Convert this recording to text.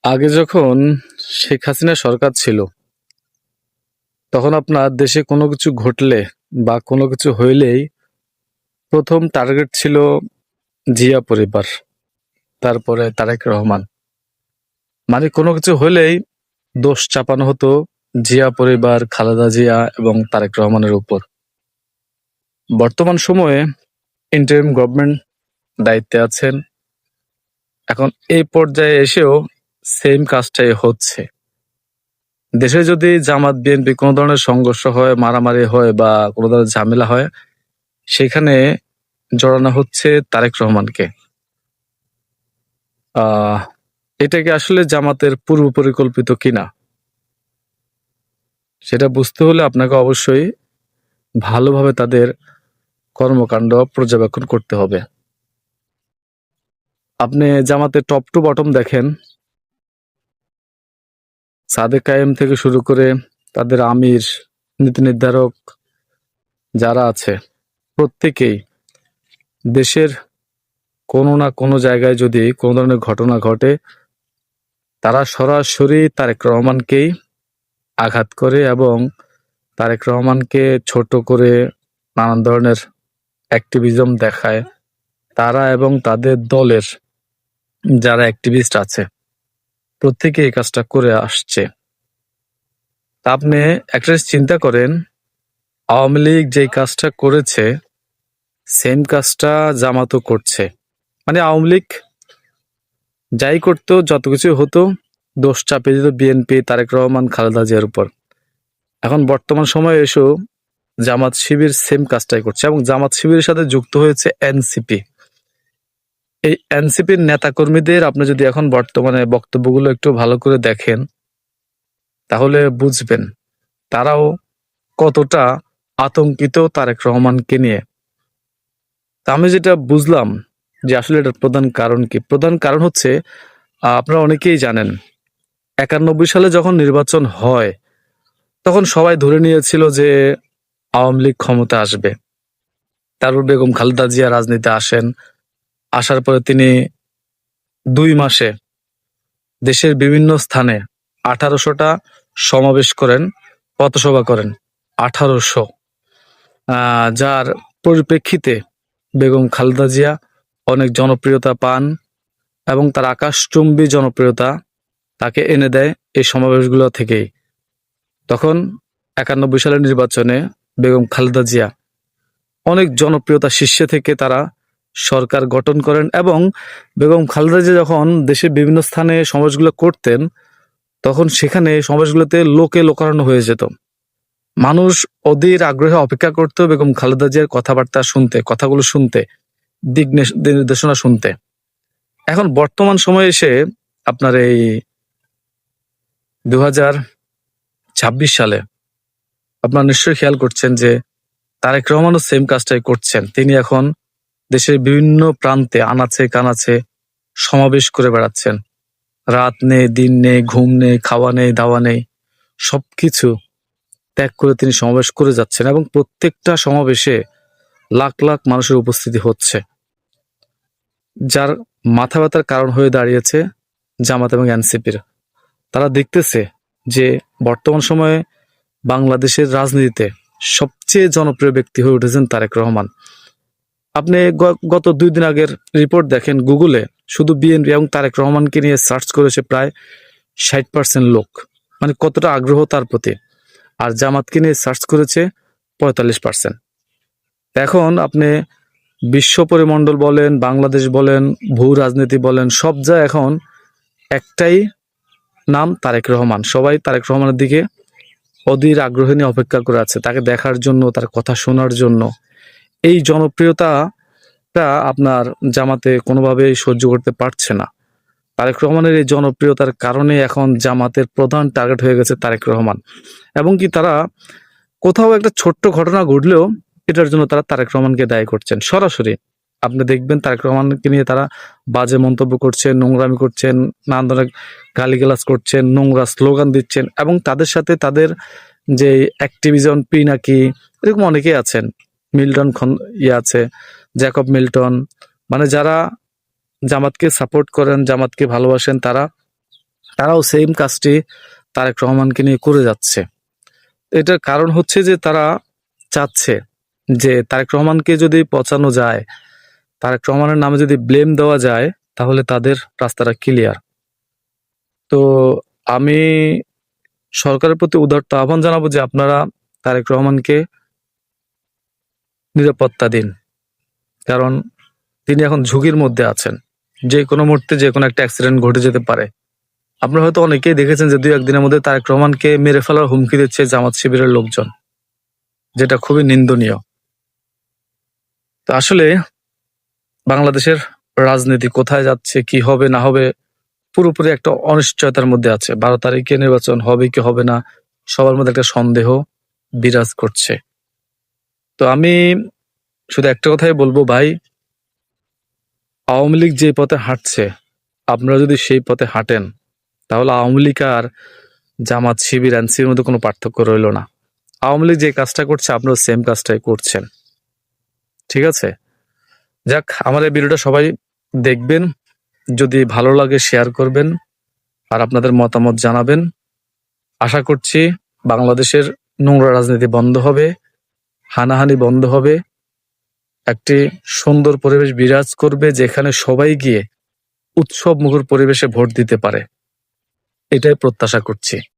আগে যখন শেখ হাসিনা সরকার ছিল, তখন আপনার দেশে কোনো কিছু ঘটলে বা কোনো কিছু হইলেই প্রথম টার্গেট ছিল জিয়া পরিবার, তারপরে তারেক রহমান। মানে কোনো কিছু হলেই দোষ চাপানো হতো জিয়া পরিবার, খালেদা জিয়া এবং তারেক রহমানের উপর। বর্তমান সময়ে ইন্টারিম গভর্নমেন্ট দায়িত্বে আছেন। এখন এই পর্যায়ে এসেও সেম কাজটাই হচ্ছে। দেশে যদি জামাত বিএনপি কোনো ধরনের সংঘর্ষ হয়, মারামারি হয় বা কোনো ধরনের ঝামেলা হয়, সেখানে জড়ানো হচ্ছে তারেক রহমানকে। আহ এটা কি আসলে জামাতের পূর্ব পরিকল্পিত কিনা, সেটা বুঝতে হলে আপনাকে অবশ্যই ভালোভাবে তাদের কর্মকাণ্ড পর্যবেক্ষণ করতে হবে। আপনি জামাতের টপ টু বটম দেখেন, সাদেক কায়েম থেকে শুরু করে তাদের আমির, নীতি নির্ধারক যারা আছে, প্রত্যেকেই দেশের কোনো না কোনো জায়গায় যদি কোনো ধরনের ঘটনা ঘটে, তারা সরাসরি তারেক রহমানকেই আঘাত করে এবং তারেক রহমানকে ছোট করে নানান ধরনের অ্যাক্টিভিজম দেখায়। তারা এবং তাদের দলের যারা অ্যাক্টিভিস্ট আছে, প্রত্যেকে এই কাজটা করে আসছে। তা আপনি একটা চিন্তা করেন, আওয়ামী লীগ যেই কাজটা করেছে সেম কাজটা জামাতও করছে। মানে আওয়ামী লীগ যাই করতো, যত কিছু হতো, দোষ চাপিয়ে দিত বিএনপি, তারেক রহমান, খালেদা জিয়ার উপর। এখন বর্তমান সময়ে এসেও জামাত শিবির সেম কাজটাই করছে এবং জামাত শিবিরের সাথে যুক্ত হয়েছে এনসিপি। এই এনসিপির নেতাকর্মীদের আপনি যদি এখন বর্তমানে বক্তব্যগুলো একটু ভালো করে দেখেন, তাহলে বুঝবেন তারাও কতটা আতঙ্কিত তারেক রহমানকে নিয়ে। তা আমি যেটা বুঝলাম যে আসলে এটার প্রধান কারণ কি, প্রধান কারণ হচ্ছে আপনারা অনেকেই জানেন 91 সালে যখন নির্বাচন হয়, তখন সবাই ধরে নিয়েছিল যে আওয়ামী লীগ ক্ষমতা আসবে। তারপর বেগম খালেদা জিয়া রাজনীতিতে আসেন। আসার পরে তিনি 2 মাসে দেশের বিভিন্ন স্থানে 1800টা সমাবেশ করেন, পথসভা করেন। 1800, যার পরিপ্রেক্ষিতে বেগম খালেদা জিয়া অনেক জনপ্রিয়তা পান এবং তার আকাশচুম্বী জনপ্রিয়তা তাকে এনে দেয় এই সমাবেশগুলো থেকেই। তখন 91 সালের নির্বাচনে বেগম খালেদা জিয়া অনেক জনপ্রিয়তা শীর্ষে থেকে তারা সরকার গঠন করেন এবং বেগম খালেদা জিয়া যখন দেশের বিভিন্ন স্থানে সমাবেশগুলো করতেন, তখন সেখানে সমাবেশগুলোতে লোকে লোকারণ্য হয়ে যেত। মানুষ অধীর আগ্রহে অপেক্ষা করতো বেগম খালেদা জিয়ার কথাবার্তা শুনতে, কথাগুলো শুনতে, দিক নির্দেশনা শুনতে। এখন বর্তমান সময়ে এসে আপনার এই 2026 সালে আপনারা নিশ্চয়ই খেয়াল করছেন যে তারেক রহমানও সেম কাজটাই করছেন। তিনি এখন দেশের বিভিন্ন প্রান্তে আনাচে কানাচে সমাবেশ করে বেড়াচ্ছেন। রাত নেই, দিন নেই, ঘুম নেই, খাওয়া নেই, দাওয়া নেই, সবকিছু ত্যাগ করে তিনি সমাবেশ করে যাচ্ছেন এবং প্রত্যেকটা সমাবেশে লাখ লাখ মানুষের উপস্থিতি হচ্ছে, যার মাথা ব্যথার কারণ হয়ে দাঁড়িয়েছে জামাত এবং এনসিপির। তারা দেখতেছে যে বর্তমান সময়ে বাংলাদেশের রাজনীতিতে সবচেয়ে জনপ্রিয় ব্যক্তি হয়ে উঠেছেন তারেক রহমান। আপনি গত 2 দিন আগের রিপোর্ট দেখেন, গুগলে শুধু বিএনপি এবং তারেক রহমানকে নিয়ে সার্চ করেছে প্রায় 60% লোক। মানে কতটা আগ্রহ তার প্রতি। আর জামাতকে নিয়ে সার্চ করেছে 45%। এখন আপনি বিশ্ব পরিমণ্ডল বলেন, বাংলাদেশ বলেন, ভূ রাজনীতি বলেন, সব যা এখন একটাই নাম তারেক রহমান। সবাই তারেক রহমানের দিকে অধীর আগ্রহ নিয়ে অপেক্ষা করে আছে, তাকে দেখার জন্য, তার কথা শোনার জন্য। এই জনপ্রিয়তাটা আপনার জামাতে কোনোভাবেই সহ্য করতে পারছে না। তারেক রহমানের এই জনপ্রিয়তার কারণে এখন জামাতের প্রধান টার্গেট হয়ে গেছে তারেক রহমান। এবং কি তারা কোথাও একটা ছোট্ট ঘটনা ঘটলেও এটার জন্য তারা তারেক রহমানকে দায়ী করছেন সরাসরি। আপনি দেখবেন তারেক রহমানকে নিয়ে তারা বাজে মন্তব্য করছেন, নোংরামি করছেন, নানান ধরনের গালিগালাজ করছেন, নোংরা স্লোগান দিচ্ছেন এবং তাদের সাথে তাদের যে অ্যাক্টিভিজম পিনাকি, এরকম অনেকেই আছেন, মিল্টন আছে, জ্যাকব মিল্টন, মানে যারা জামাতকে সাপোর্ট করেন, জামাতকে ভালোবাসেন, তারা তারাও সেম কাজটি তারেক রহমানকে নিয়ে করে যাচ্ছে। এটার কারণ হচ্ছে যে তারা চাচ্ছে যে তারেক রহমানকে যদি পচানো যায়, তারেক রহমানের নামে যদি ব্লেম দেওয়া যায়, তাহলে তাদের রাস্তাটা ক্লিয়ার। তো আমি সরকারের প্রতি উদারতা আহ্বান জানাবো যে আপনারা তারেক রহমানকে নিরাপত্তা দিন, কারণ তিনি এখন ঝুঁকির মধ্যে আছেন। যে কোনো মুহূর্তে যে কোনো একটা অ্যাক্সিডেন্ট ঘটে যেতে পারে। আপনারা হয়তো অনেকেই দেখেছেন যে 2-1 দিনের মধ্যে তারেক রহমানকে মেরে ফেলার হুমকি দিচ্ছে জামাত শিবিরের লোকজন, যেটা খুবই নিন্দনীয়। তো আসলে বাংলাদেশের রাজনীতি কোথায় যাচ্ছে, কি হবে না হবে, পুরোপুরি একটা অনিশ্চয়তার মধ্যে আছে। 12 তারিখে নির্বাচন হবে কি হবে না, সবার মধ্যে একটা সন্দেহ বিরাজ করছে। তো আমি শুধু একটা কথাই বলবো ভাই, আওয়ামী লীগ যে পথে হাঁটছে, আপনারা যদি সেই পথে হাঁটেন, তাহলে আওয়ামী লীগ আর জামাত শিবির এনসির মধ্যে কোনো পার্থক্য রইল না। আওয়ামী লীগ যে কাজটা করছে, আপনারা সেম কাজটাই করছেন। ঠিক আছে? যাক, আমার এই ভিডিওটা সবাই দেখবেন, যদি ভালো লাগে শেয়ার করবেন আর আপনাদের মতামত জানাবেন। আশা করছি বাংলাদেশের নোংরা রাজনীতি বন্ধ হবে, হানাহানি বন্ধ হবে, একটি সুন্দর পরিবেশ বিরাজ করবে যেখানে সবাই গিয়ে উৎসব মুখর পরিবেশে ভোট দিতে পারে। এটাই প্রত্যাশা করছি।